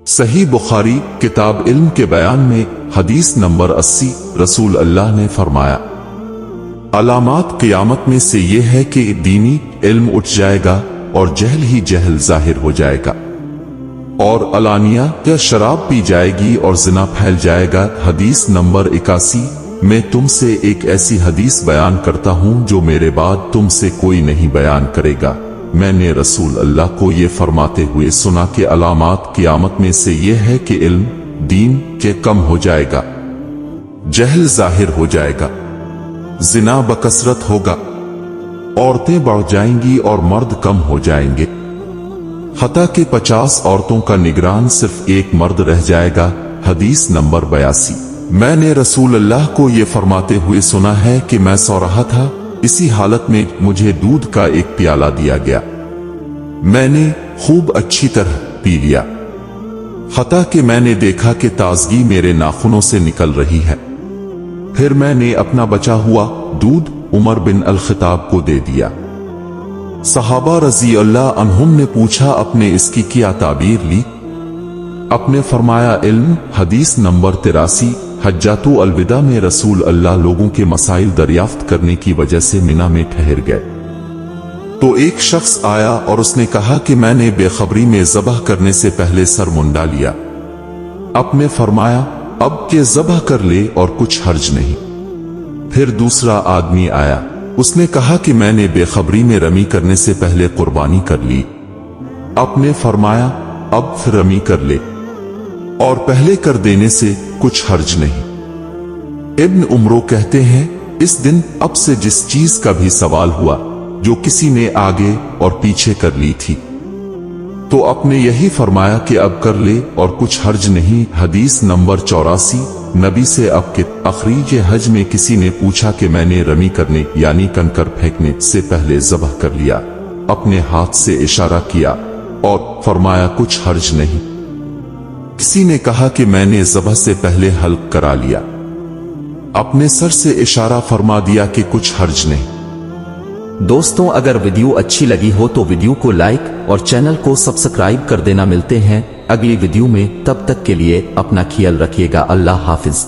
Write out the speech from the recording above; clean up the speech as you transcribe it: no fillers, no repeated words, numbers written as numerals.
सही बुखारी किताब इल्म के बयान में हदीस नंबर 80 रसूल अल्लाह ने फरमाया, अलामात क़यामत में से ये है कि दीनी इल्म उठ जाएगा और जहल ही जहल जाहिर हो जाएगा, और अलानिया या शराब पी जाएगी और जिना फैल जाएगा। हदीस नंबर 81। मैं तुमसे एक ऐसी हदीस बयान करता हूं जो मेरे बाद तुमसे कोई नहीं बयान करेगा। मैंने रसूल अल्लाह को ये फरमाते हुए सुना कि अलामात क़यामत में से ये है कि इल्म दीन के कम हो जाएगा, जहल जाहिर हो जाएगा, जिना बकसरत होगा, औरतें बढ़ जाएंगी और मर्द कम हो जाएंगे, हता कि 50 औरतों का निगरान सिर्फ एक मर्द रह जाएगा। हदीस नंबर 82। मैंने रसूल अल्लाह को ये फरमाते हुए सुना है कि मैं सो रहा था, इसी हालत में मुझे दूध का एक प्याला दिया गया, मैंने खूब अच्छी तरह पी लिया, हता कि मैंने देखा कि ताजगी मेरे नाखूनों से निकल रही है। फिर मैंने अपना बचा हुआ दूध उमर बिन अल-खिताब को दे दिया। सहाबा रज़ी अल्लाह अन्हुम ने पूछा, अपने इसकी क्या ताबीर ली? अपने फरमाया, इल्म। हदीस नंबर 83। हज्जातु अलविदा में रसूल अल्लाह लोगों के मसाइल दरियाफ्त करने की वजह से मिना में ठहर गए, तो एक शख्स आया और उसने कहा कि मैंने बेखबरी में ज़बह करने से पहले सर मुंडा लिया। आपने फरमाया, अब के ज़बह कर ले और कुछ हर्ज नहीं। फिर दूसरा आदमी आया, उसने कहा कि मैंने बेखबरी में रमी करने से पहले कुर्बानी कर ली। आपने फरमाया, अब फिर रमी कर ले और पहले कर देने से कुछ हर्ज नहीं। इब्न उमरो कहते हैं, इस दिन अब से जिस चीज का भी सवाल हुआ जो किसी ने आगे और पीछे कर ली थी, तो आपने यही फरमाया कि अब कर ले और कुछ हर्ज नहीं। हदीस नंबर 84। नबी से अब के अखरीज हज में किसी ने पूछा कि मैंने रमी करने यानी कंकर फेंकने से पहले ज़बह कर लिया, अपने हाथ से इशारा किया और फरमाया कुछ हर्ज नहीं। किसी ने कहा कि मैंने ज़बह से पहले हल्क करा लिया, अपने सर से इशारा फरमा दिया कि कुछ हर्ज नहीं। दोस्तों, अगर वीडियो अच्छी लगी हो तो वीडियो को लाइक और चैनल को सब्सक्राइब कर देना। मिलते हैं अगली वीडियो में, तब तक के लिए अपना ख्याल रखिएगा। अल्लाह हाफिज।